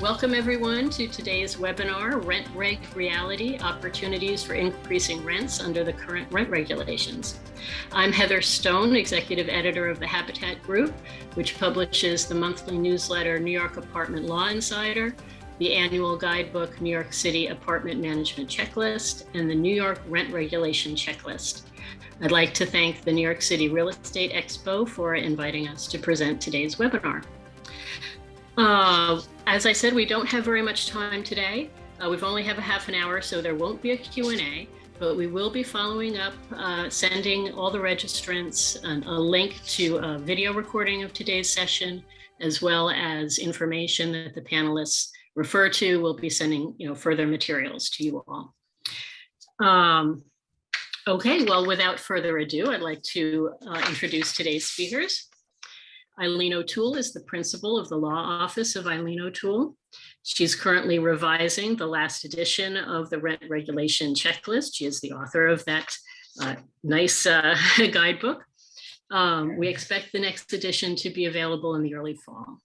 Welcome everyone to today's webinar, Rent Reg Reality, Opportunities for Increasing Rents Under the Current Rent Regulations. I'm Heather Stone, Executive Editor of the Habitat Group, which publishes the monthly newsletter, New York Apartment Law Insider, the annual guidebook, New York City Apartment Management Checklist, and the New York Rent Regulation Checklist. I'd like to thank the New York City Real Estate Expo for inviting us to present today's webinar. As I said, we don't have very much time today. We've only have a half an hour, so there won't be a Q&A, but we will be following up, sending all the registrants a link to a video recording of today's session, as well as information that the panelists refer to. We'll be sending further materials to you all. Okay, well, without further ado, I'd like to introduce today's speakers. Eileen O'Toole is the principal of the Law Office of Eileen O'Toole. She's currently revising the last edition of the Rent Regulation Checklist. She is the author of that nice guidebook. We expect the next edition to be available in the early fall.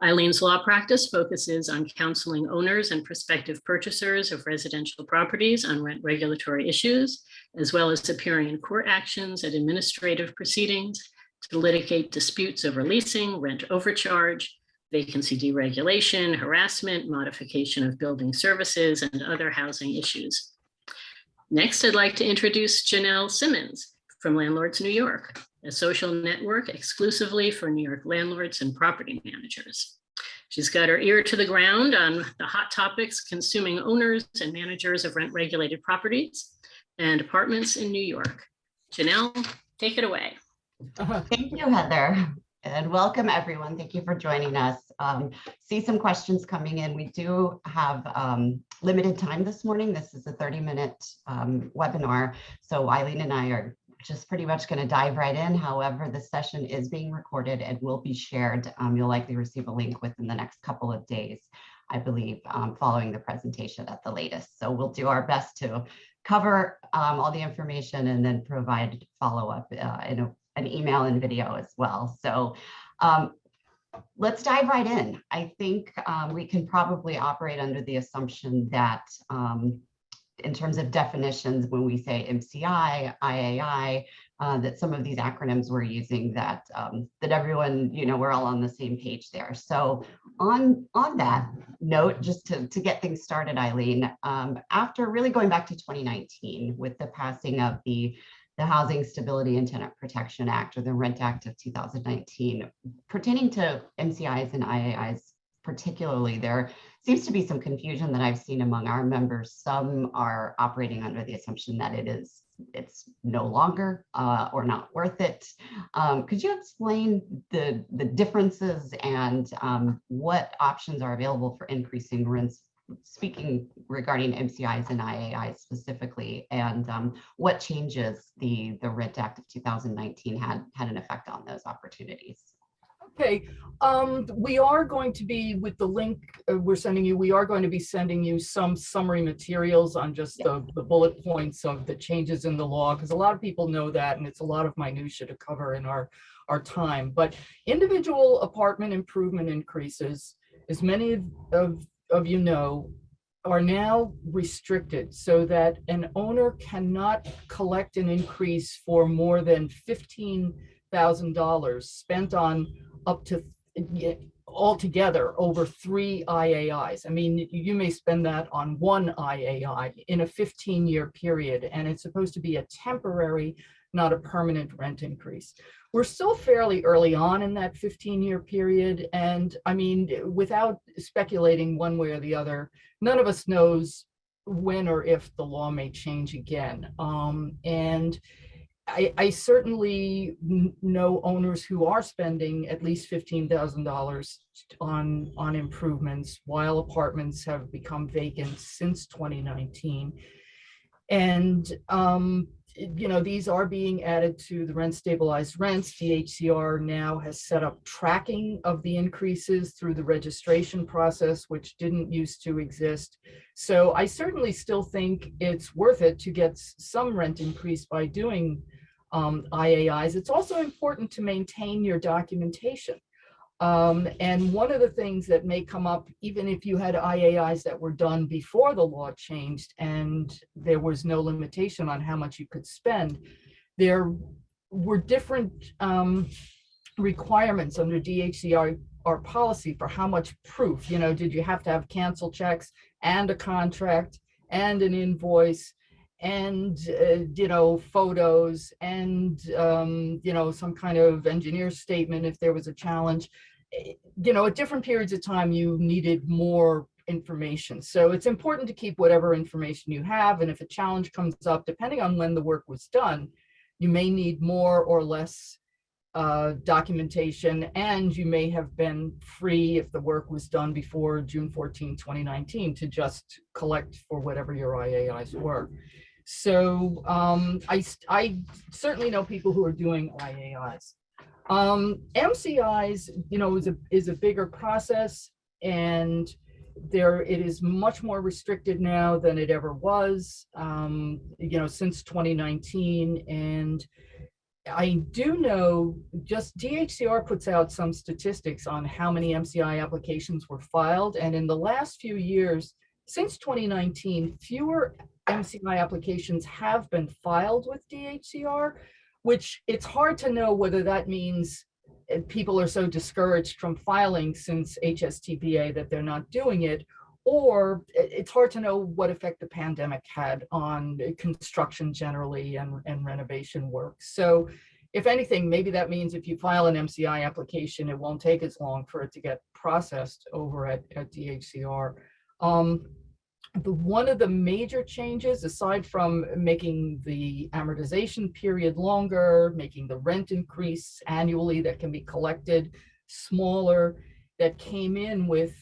Eileen's law practice focuses on counseling owners and prospective purchasers of residential properties on rent regulatory issues, as well as appearing in court actions and administrative proceedings to litigate disputes over leasing, rent overcharge, vacancy deregulation, harassment, modification of building services, and other housing issues. Next, I'd like to introduce J'Nell Simmons from LandlordsNY, a social network exclusively for New York landlords and property managers. She's got her ear to the ground on the hot topics consuming owners and managers of rent-regulated properties and apartments in New York. J'Nell, take it away. Thank you, Heather, and welcome everyone. Thank you for joining us. See some questions coming in. We do have limited time this morning. This is a 30-minute webinar, so Eileen and I are just pretty much going to dive right in. However, the session is being recorded and will be shared. You'll likely receive a link within the next couple of days, I believe, following the presentation at the latest. So we'll do our best to cover all the information and then provide follow-up in an email and video as well. So let's dive right in. I think we can probably operate under the assumption that in terms of definitions, when we say MCI, IAI, that some of these acronyms we're using, that everyone, we're all on the same page there. So on that note, just to get things started, Eileen, after really going back to 2019 with the passing of the Housing Stability and Tenant Protection Act, or the Rent Act of 2019, pertaining to MCIs and IAIs particularly, there seems to be some confusion that I've seen among our members. Some are operating under the assumption that it's no longer or not worth it. Could you explain the differences and what options are available for increasing rents, speaking regarding MCIs and IAIs specifically, and what changes the Rent Act of 2019 had an effect on those opportunities? Okay, we are going to be, with the link we're sending you, we are going to be sending you some summary materials on just the bullet points of the changes in the law, because a lot of people know that, and it's a lot of minutia to cover in our time. But individual apartment improvement increases, as many of you know, are now restricted so that an owner cannot collect an increase for more than $15,000 spent on up to altogether over 3 IAIs. I mean, you may spend that on 1 IAI in a 15-year period, and it's supposed to be a temporary, not a permanent rent increase. We're still fairly early on in that 15-year period, and I mean, without speculating one way or the other, none of us knows when or if the law may change again. And I certainly know owners who are spending at least $15,000 on improvements while apartments have become vacant since 2019. And these are being added to the rent stabilized rents. DHCR now has set up tracking of the increases through the registration process, which didn't used to exist. So I certainly still think it's worth it to get some rent increase by doing IAIs. It's also important to maintain your documentation. And one of the things that may come up, even if you had IAIs that were done before the law changed and there was no limitation on how much you could spend, there were different requirements under DHCR policy for how much proof. Did you have to have cancel checks and a contract and an invoice and photos and some kind of engineer's statement if there was a challenge? At different periods of time you needed more information, so it's important to keep whatever information you have, and if a challenge comes up, depending on when the work was done, you may need more or less documentation, and you may have been free, if the work was done before June 14, 2019, to just collect for whatever your IAIs were. So I certainly know people who are doing IAIs. MCIs, is a bigger process, and it is much more restricted now than it ever was, since 2019. And I do know, just DHCR puts out some statistics on how many MCI applications were filed. And in the last few years, since 2019, fewer MCI applications have been filed with DHCR, which it's hard to know whether that means people are so discouraged from filing since HSTPA that they're not doing it, or it's hard to know what effect the pandemic had on construction generally and renovation work. So if anything, maybe that means if you file an MCI application, it won't take as long for it to get processed over at DHCR. One of the major changes, aside from making the amortization period longer, making the rent increase annually that can be collected smaller, that came in with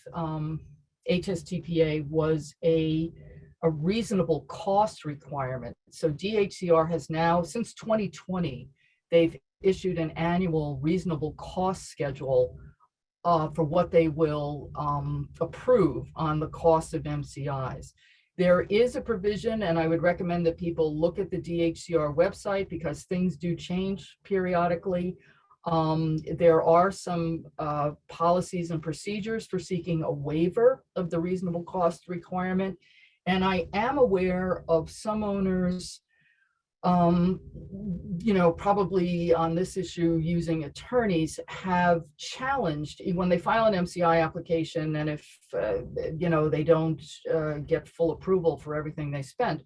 HSTPA was a reasonable cost requirement. So DHCR has now, since 2020, they've issued an annual reasonable cost schedule for what they will approve on the cost of MCIs. There is a provision, and I would recommend that people look at the DHCR website because things do change periodically. There are some policies and procedures for seeking a waiver of the reasonable cost requirement. And I am aware of some owners probably on this issue using attorneys, have challenged when they file an MCI application, and if they don't get full approval for everything they spent,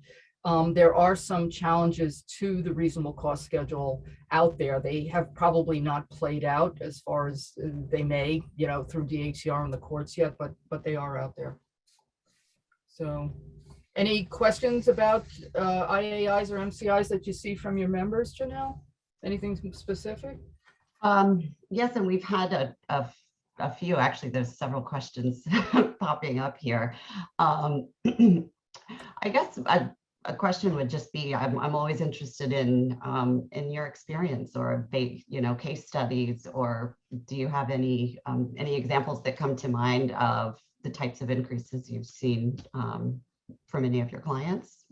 there are some challenges to the reasonable cost schedule out there. They have probably not played out as far as they may, through DHCR and the courts yet, but they are out there. So any questions about IAIs or MCIs that you see from your members, J'Nell? Anything specific? Yes, and we've had a few, actually, there's several questions popping up here. I guess a question would just be, I'm always interested in your experience or case studies, or do you have any examples that come to mind of the types of increases you've seen from any of your clients?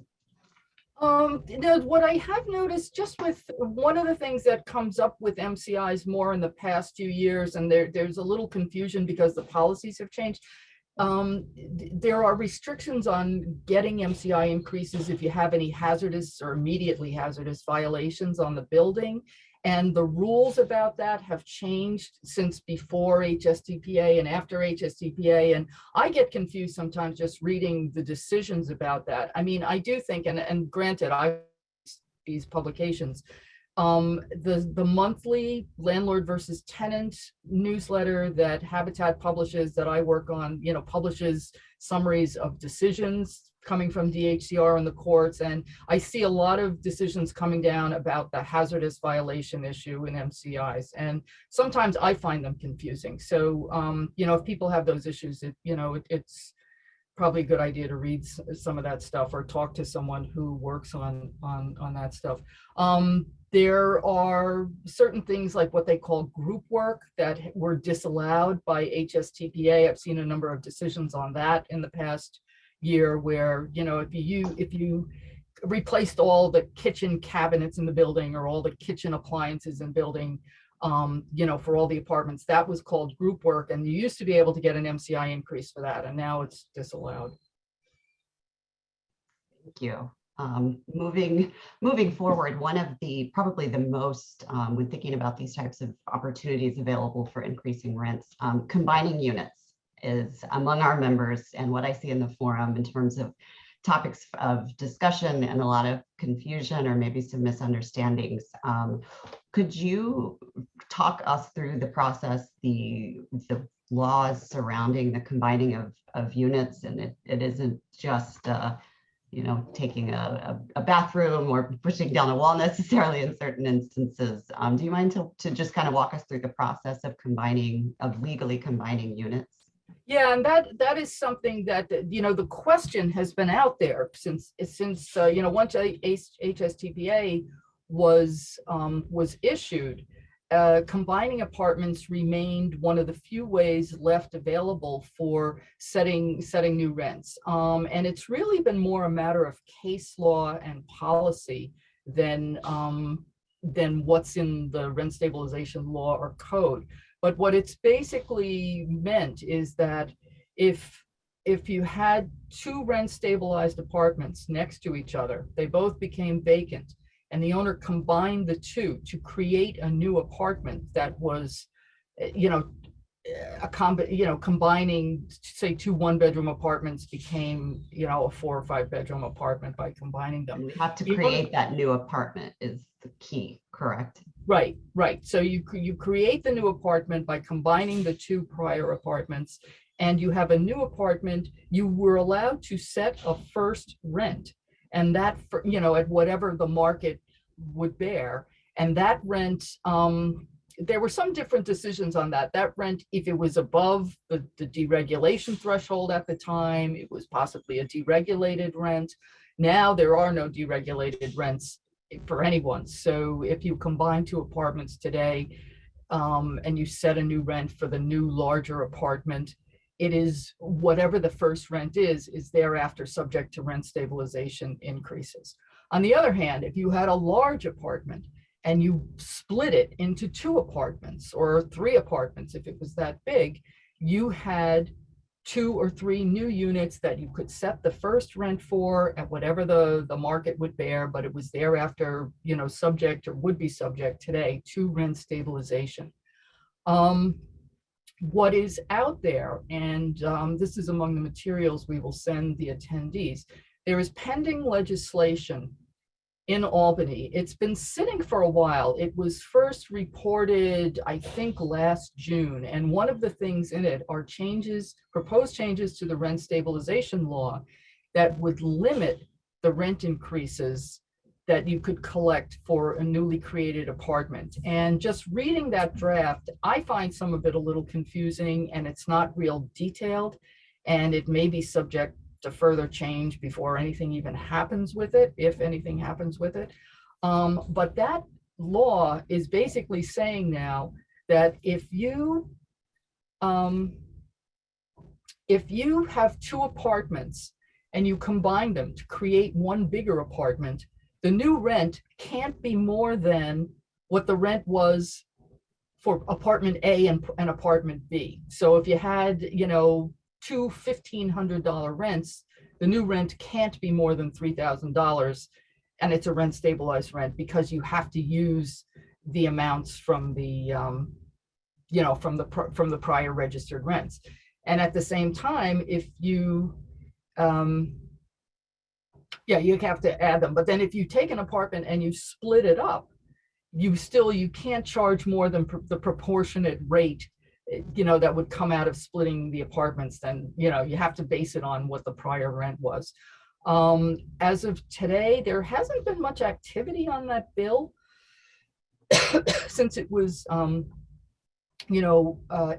What I have noticed, just with one of the things that comes up with MCIs more in the past few years, and there's a little confusion because the policies have changed. There are restrictions on getting MCI increases if you have any hazardous or immediately hazardous violations on the building. And the rules about that have changed since before HSTPA and after HSTPA. And I get confused sometimes just reading the decisions about that. I mean, I do think, and granted, these publications, the monthly landlord versus tenant newsletter that Habitat publishes, that I work on, publishes summaries of decisions coming from DHCR and the courts, and I see a lot of decisions coming down about the hazardous violation issue in MCIs, and sometimes I find them confusing. So if people have those issues, it's probably a good idea to read some of that stuff or talk to someone who works on that stuff. There are certain things like what they call group work that were disallowed by HSTPA. I've seen a number of decisions on that in the past year where, if you replaced all the kitchen cabinets in the building or all the kitchen appliances in building, for all the apartments. That was called group work, and you used to be able to get an MCI increase for that, and now it's disallowed. Thank you. Moving forward, one of the probably the most when thinking about these types of opportunities available for increasing rents, combining units is among our members, and what I see in the forum in terms of topics of discussion and a lot of confusion or maybe some misunderstandings. Could you talk us through the process, the laws surrounding the combining of units? And it isn't just taking a bathroom or pushing down a wall necessarily in certain instances. Do you mind to just kind of walk us through the process of legally combining units? Yeah, and that is something that, the question has been out there since once HSTPA was issued. Combining apartments remained one of the few ways left available for setting new rents. And it's really been more a matter of case law and policy than what's in the rent stabilization law or code. But what it's basically meant is that if you had two rent stabilized apartments next to each other, they both became vacant, and the owner combined the two to create a new apartment that was, combining, say, two one-bedroom apartments became, a 4 or 5 bedroom apartment by combining them. And we have to create that new apartment is the key, correct? Right. So you create the new apartment by combining the two prior apartments, and you have a new apartment. You were allowed to set a first rent, and that, at whatever the market would bear. And that rent, there were some different decisions on that. That rent, if it was above the deregulation threshold at the time, it was possibly a deregulated rent. Now there are no deregulated rents for anyone. So if you combine two apartments today and you set a new rent for the new larger apartment, it is whatever the first rent is thereafter subject to rent stabilization increases. On the other hand, if you had a large apartment and you split it into 2 apartments or 3 apartments, if it was that big, you had 2 or 3 new units that you could set the first rent for at whatever the market would bear, but it was thereafter, subject or would be subject today to rent stabilization. What is out there, and this is among the materials we will send the attendees, there is pending legislation in Albany. It's been sitting for a while. It was first reported, I think, last June. And one of the things in it are proposed changes to the rent stabilization law that would limit the rent increases that you could collect for a newly created apartment. And just reading that draft, I find some of it a little confusing, and it's not real detailed, and it may be subject to further change before anything even happens with it, if anything happens with it. But that law is basically saying now that if you have 2 apartments and you combine them to create one bigger apartment, the new rent can't be more than what the rent was for apartment A and apartment B. So if you had, 2 $1,500 rents, the new rent can't be more than $3,000, and it's a rent stabilized rent because you have to use the amounts from the, from the prior registered rents. And at the same time, if you, you have to add them. But then if you take an apartment and you split it up, you can't charge more than the proportionate rate that would come out of splitting the apartments. Then you have to base it on what the prior rent was. As of today, there hasn't been much activity on that bill since it was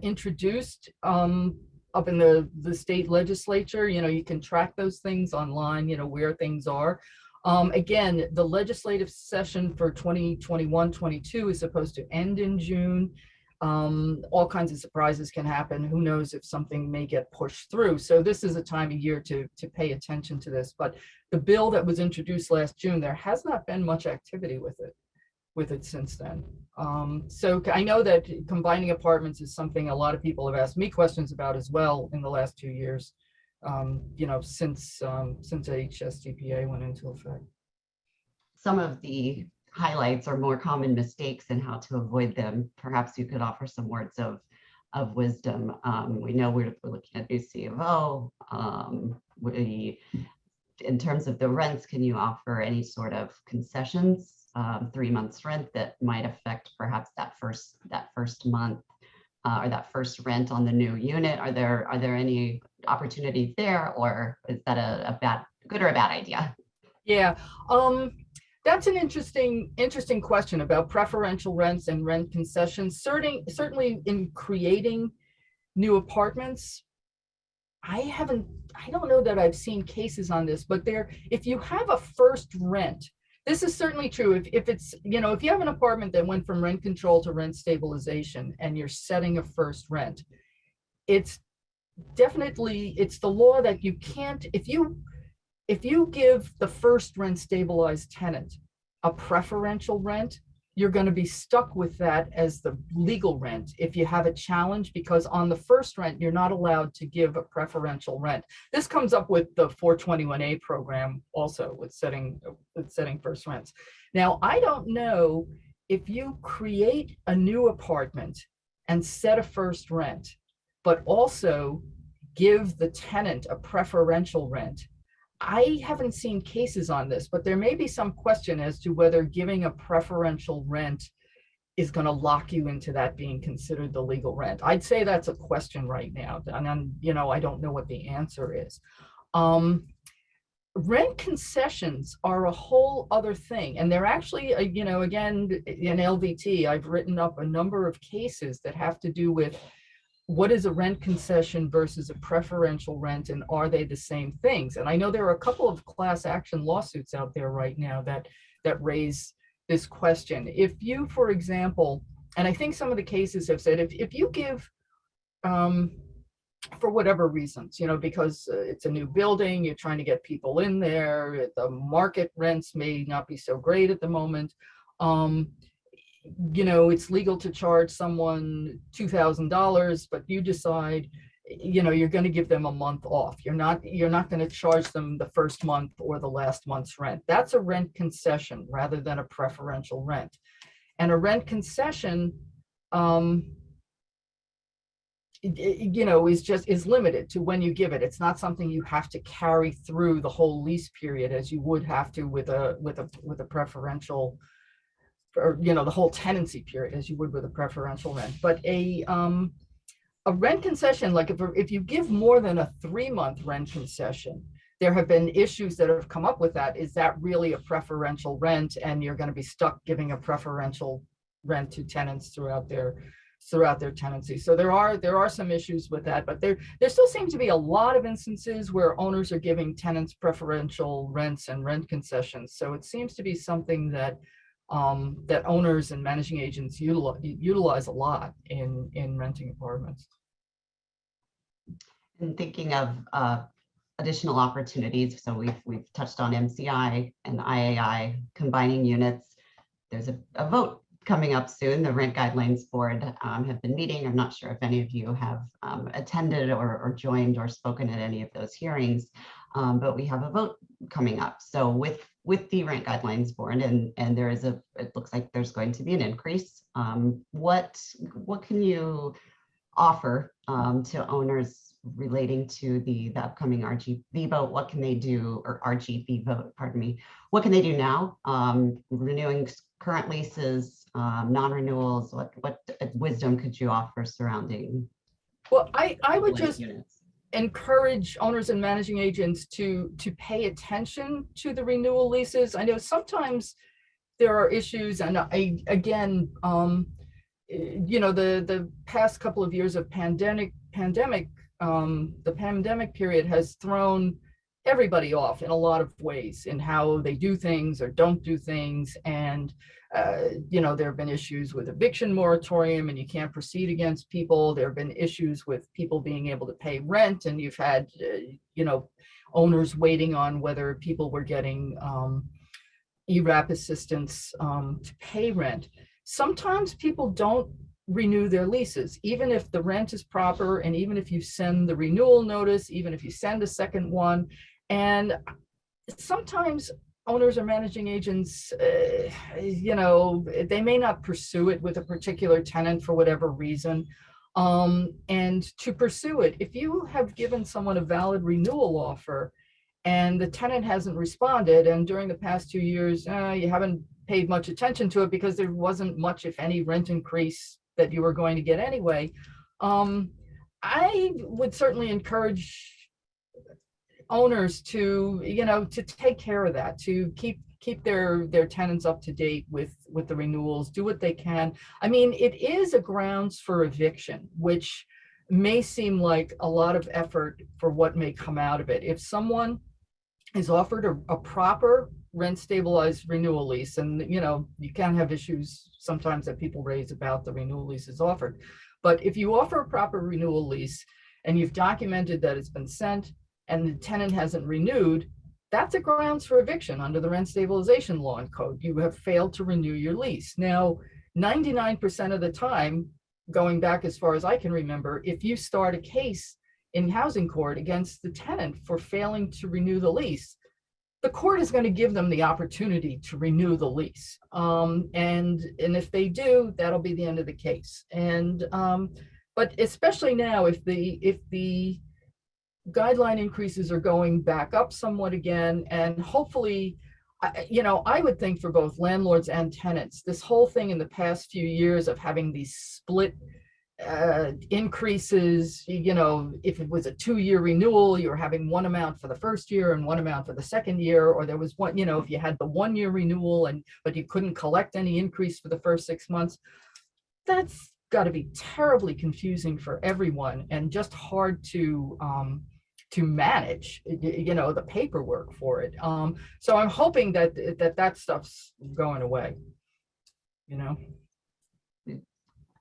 introduced up in the state legislature. You can track those things online, where things are. Again, the legislative session for 2021-22 is supposed to end in June. All kinds of surprises can happen. Who knows if something may get pushed through. So this is a time of year to pay attention to this. But the bill that was introduced last June, there has not been much activity with it. with it since then. So I know that combining apartments is something a lot of people have asked me questions about as well in the last 2 years, since HSTPA went into effect. Some of the highlights or more common mistakes and how to avoid them. Perhaps you could offer some words of wisdom. We know we're looking at new C of O. In terms of the rents, can you offer any sort of concessions, 3 months rent that might affect perhaps that first month or that first rent on the new unit? Are there any opportunities there, or is that a good or a bad idea? Yeah, that's an interesting question about preferential rents and rent concessions. Certainly in creating new apartments, I don't know that I've seen cases on this, but if you have a first rent, this is certainly true. If it's, if you have an apartment that went from rent control to rent stabilization and you're setting a first rent, it's the law that you can't, if you give the first rent stabilized tenant a preferential rent, you're going to be stuck with that as the legal rent if you have a challenge, because on the first rent, you're not allowed to give a preferential rent. This comes up with the 421A program also with setting first rents. Now, I don't know if you create a new apartment and set a first rent, but also give the tenant a preferential rent. I haven't seen cases on this, but there may be some question as to whether giving a preferential rent is going to lock you into that being considered the legal rent. I'd say that's a question right now, and I don't know what the answer is. Rent concessions are a whole other thing, and they're actually, again, in LVT, I've written up a number of cases that have to do with what is a rent concession versus a preferential rent, and are they the same things? And I know there are a couple of class action lawsuits out there right now that raise this question. If you, for example, and I think some of the cases have said, if you give, for whatever reasons, because it's a new building, you're trying to get people in there, the market rents may not be so great at the moment, it's legal to charge someone $2,000, but you decide, you're going to give them a month off. You're not going to charge them the first month or the last month's rent. That's a rent concession rather than a preferential rent. And a rent concession, is limited to when you give it. It's not something you have to carry through the whole lease period as you would have to with a preferential, or the whole tenancy period as you would with a preferential rent. But a rent concession, like if you give more than a 3-month rent concession, there have been issues that have come up with that. Is that really a preferential rent? And you're going to be stuck giving a preferential rent to tenants throughout their tenancy. So there are some issues with that, but there still seem to be a lot of instances where owners are giving tenants preferential rents and rent concessions. So it seems to be something that owners and managing agents utilize a lot in renting apartments. And thinking of additional opportunities, so we've touched on MCI and IAI combining units. There's a vote coming up soon. The Rent Guidelines Board have been meeting. I'm not sure if any of you have attended or joined or spoken at any of those hearings, but we have a vote coming up. So with the Rent Guidelines Board, and it looks like there's going to be an increase. What can you offer to owners relating to the upcoming RGB vote? What can they do, or RGB vote, pardon me, what can they do now? Renewing current leases, non-renewals, what wisdom could you offer surrounding? Well, I would just units? Encourage owners and managing agents to pay attention to the renewal leases. I know sometimes there are issues, and again, the past couple of years of pandemic, the pandemic period has thrown everybody off in a lot of ways in how they do things or don't do things. And, there have been issues with eviction moratorium and you can't proceed against people. There have been issues with people being able to pay rent, and you've had, owners waiting on whether people were getting ERAP assistance to pay rent. Sometimes people don't renew their leases, even if the rent is proper, and even if you send the renewal notice, even if you send a second one. And sometimes owners or managing agents, they may not pursue it with a particular tenant for whatever reason. And to pursue it, if you have given someone a valid renewal offer and the tenant hasn't responded, and during the past 2 years, you haven't paid much attention to it because there wasn't much, if any, rent increase that you were going to get anyway, I would certainly encourage owners to, to take care of that, to keep their tenants up to date with the renewals, do what they can. I mean, it is a grounds for eviction, which may seem like a lot of effort for what may come out of it. If someone is offered a proper rent stabilized renewal lease, and you can have issues sometimes that people raise about the renewal leases offered, but if you offer a proper renewal lease and you've documented that it's been sent and the tenant hasn't renewed, that's a grounds for eviction under the rent stabilization law and code. You have failed to renew your lease. Now, 99% of the time, going back as far as I can remember, if you start a case in housing court against the tenant for failing to renew the lease, the court is going to give them the opportunity to renew the lease. And if they do, that'll be the end of the case. And but especially now, if the guideline increases are going back up somewhat again, and hopefully, I would think for both landlords and tenants, this whole thing in the past few years of having these split increases, if it was a 2-year renewal, you were having one amount for the first year and one amount for the second year, or there was one, if you had the 1-year renewal but you couldn't collect any increase for the first 6 months, that's got to be terribly confusing for everyone and just hard to manage, the paperwork for it. So I'm hoping that stuff's going away,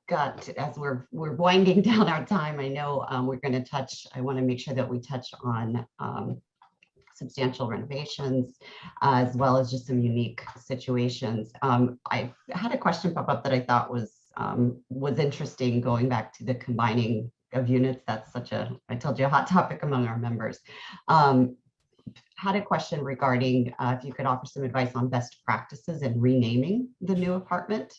Got, as we're winding down our time, I know we're going to I want to make sure that we touch on substantial renovations, as well as just some unique situations. I had a question pop up that I thought was interesting, going back to the combining of units. That's such a, I told you, a hot topic among our members. Had a question regarding if you could offer some advice on best practices in renaming the new apartment.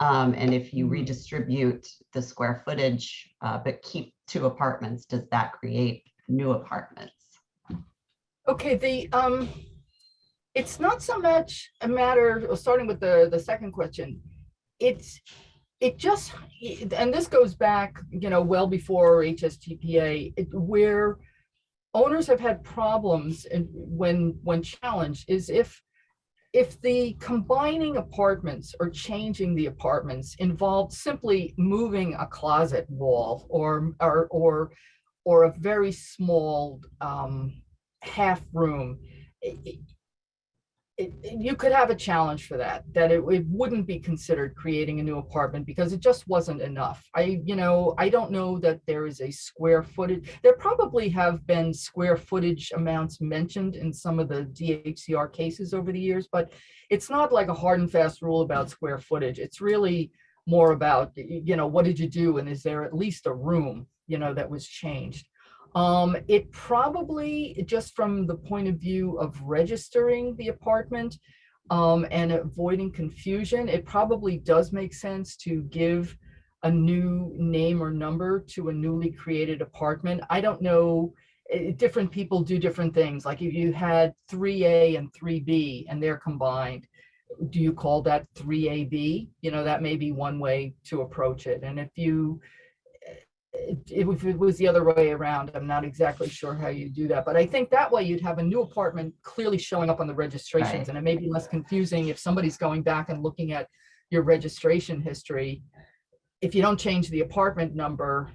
And if you redistribute the square footage, but keep 2 apartments, does that create new apartments? Okay, it's not so much a matter of, starting with the second question. It just, and this goes back, well before HSGPA, where owners have had problems, and when challenged is if the combining apartments or changing the apartments involved simply moving a closet wall or a very small half room, you could have a challenge for that it wouldn't be considered creating a new apartment because it just wasn't enough. I don't know that there is a square footage. There probably have been square footage amounts mentioned in some of the DHCR cases over the years, but it's not like a hard and fast rule about square footage. It's really more about, what did you do? And is there at least a room, that was changed? It probably, just from the point of view of registering the apartment and avoiding confusion, it probably does make sense to give a new name or number to a newly created apartment. I don't know, different people do different things. Like if you had 3A and 3B and they're combined, do you call that 3AB? That may be one way to approach it. And if it was the other way around, I'm not exactly sure how you do that, but I think that way you'd have a new apartment clearly showing up on the registrations. Right. And it may be less confusing if somebody's going back and looking at your registration history. If you don't change the apartment number,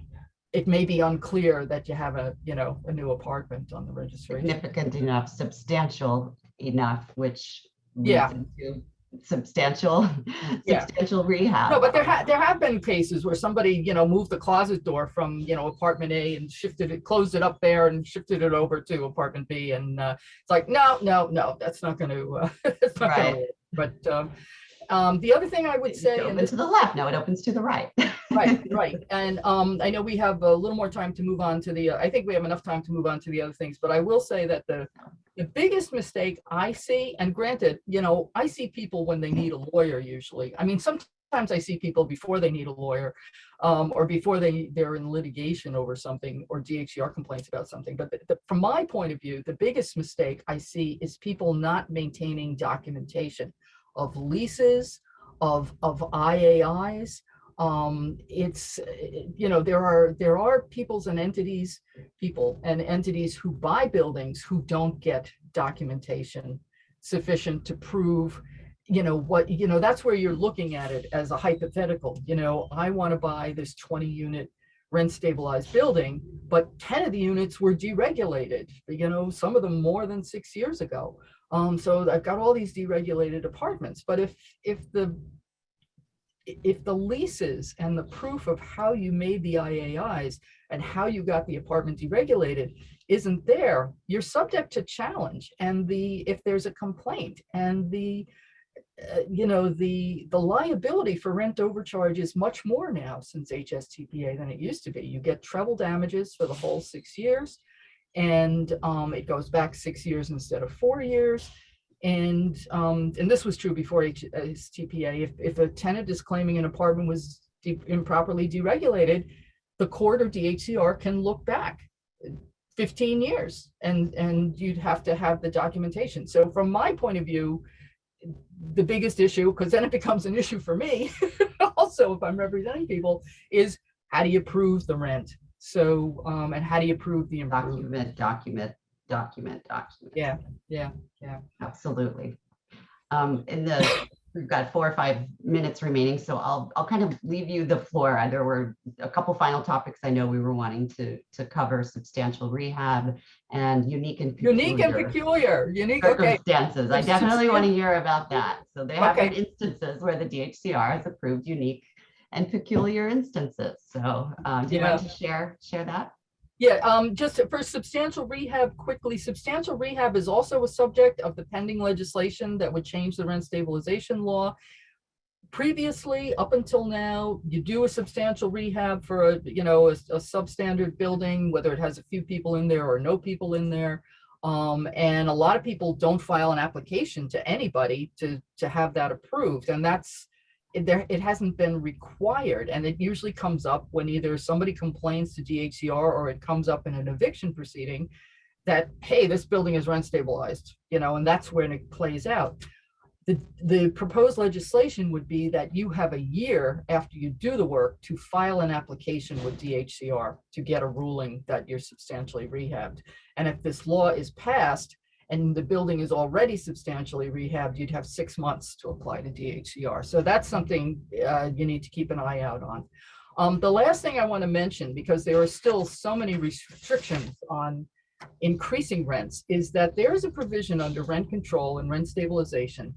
it may be unclear that you have a new apartment on the registration. Significant enough, substantial enough, which yeah, into substantial, Yeah. substantial rehab. No, but there have been cases where somebody, moved the closet door from, apartment A and closed it up there and shifted it over to apartment B. And it's like, no, that's not going to, it's not going to work. But the other thing I would say, it opens to the left, no, it opens to the right. Right. And I know we have a little more time to move on to the, I think we have enough time to move on to the other things, but I will say that the biggest mistake I see, and granted, I see people when they need a lawyer usually. I mean, sometimes I see people before they need a lawyer, or before they're in litigation over something or DHCR complaints about something. But from my point of view, the biggest mistake I see is people not maintaining documentation of leases, of IAIs. It's, there are people and entities who buy buildings who don't get documentation sufficient to prove, that's where you're looking at it as a hypothetical. I want to buy this 20 unit rent stabilized building, but 10 of the units were deregulated, some of them more than 6 years ago. So I've got all these deregulated apartments, but if the leases and the proof of how you made the IAIs and how you got the apartment deregulated isn't there, you're subject to challenge. And if there's a complaint, and the liability for rent overcharge is much more now since HSTPA than it used to be. You get treble damages for the whole 6 years, and it goes back 6 years instead of 4 years. And this was true before HSTPA. If a tenant is claiming an apartment was improperly deregulated, the court or DHCR can look back 15 years, and you'd have to have the documentation. So from my point of view, the biggest issue, because then it becomes an issue for me, also if I'm representing people, is how do you prove the rent? So, and how do you prove the improvement? Document. Yeah. Absolutely. We've got 4 or 5 minutes remaining, so I'll kind of leave you the floor. There were a couple final topics I know we were wanting to cover: substantial rehab and unique and peculiar circumstances. Okay. I definitely want to hear about that. So there have been instances where the DHCR has approved unique and peculiar instances. So do you want to share that? Yeah, just for substantial rehab quickly, substantial rehab is also a subject of the pending legislation that would change the rent stabilization law. Previously, up until now, you do a substantial rehab for a substandard building, whether it has a few people in there or no people in there. And a lot of people don't file an application to anybody to have that approved. And it hasn't been required, and it usually comes up when either somebody complains to DHCR or it comes up in an eviction proceeding that, hey, this building is rent stabilized, and that's when it plays out. The proposed legislation would be that you have a year after you do the work to file an application with DHCR to get a ruling that you're substantially rehabbed. And if this law is passed and the building is already substantially rehabbed, you'd have 6 months to apply to DHCR. So that's something you need to keep an eye out on. The last thing I want to mention, because there are still so many restrictions on increasing rents, is that there is a provision under rent control and rent stabilization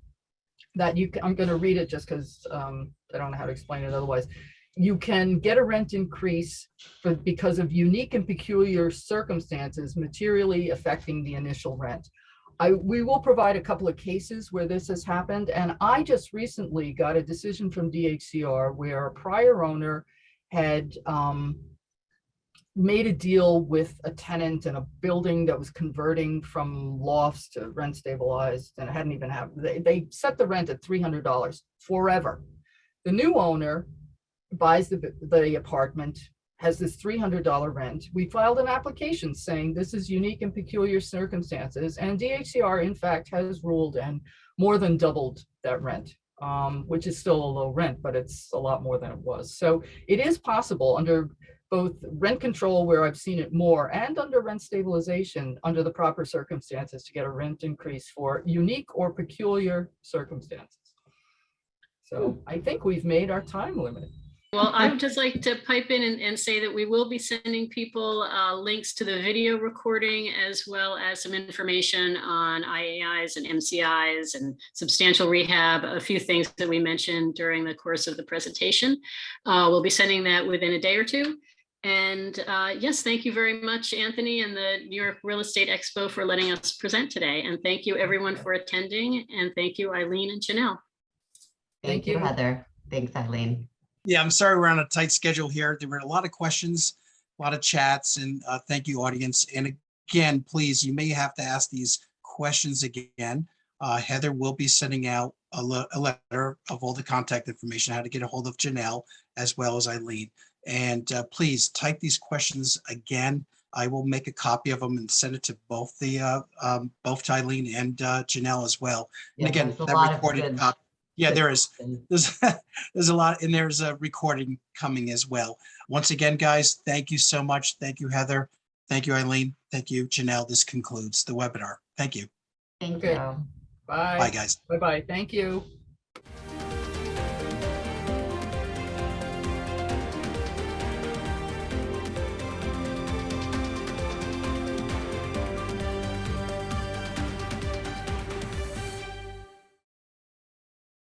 that I'm going to read it just because I don't know how to explain it otherwise. You can get a rent increase because of unique and peculiar circumstances materially affecting the initial rent. We will provide a couple of cases where this has happened, and I just recently got a decision from DHCR where a prior owner had made a deal with a tenant in a building that was converting from lofts to rent stabilized, and it hadn't even happened. They set the rent at $300 forever. The new owner buys the apartment, has this $300 rent. We filed an application saying this is unique and peculiar circumstances, and DHCR in fact has ruled and more than doubled that rent, which is still a low rent, but it's a lot more than it was. So it is possible under both rent control, where I've seen it more, and under rent stabilization, under the proper circumstances, to get a rent increase for unique or peculiar circumstances. So I think we've made our time limit. Well, I would just like to pipe in and say that we will be sending people links to the video recording, as well as some information on IAIs and MCIs and substantial rehab, a few things that we mentioned during the course of the presentation. We'll be sending that within a day or two. And yes, thank you very much, Anthony and the New York Real Estate Expo, for letting us present today. And thank you everyone for attending. And thank you, Eileen and J'Nell. Thank you, Heather. Thanks, Eileen. Yeah, I'm sorry we're on a tight schedule here. There were a lot of questions, a lot of chats, and thank you, audience. And again, please, you may have to ask these questions again. Heather will be sending out a letter of all the contact information, how to get a hold of J'Nell as well as Eileen. And please type these questions again. I will make a copy of them and send it to both to Eileen and J'Nell as well. And again, that recorded copy. Yeah, there's a lot, and there's a recording coming as well. Once again, guys, thank you so much. Thank you, Heather. Thank you, Eileen. Thank you, J'Nell. This concludes the webinar. Thank you. Thank Okay. you. Bye. Bye, guys. Bye-bye. Thank you.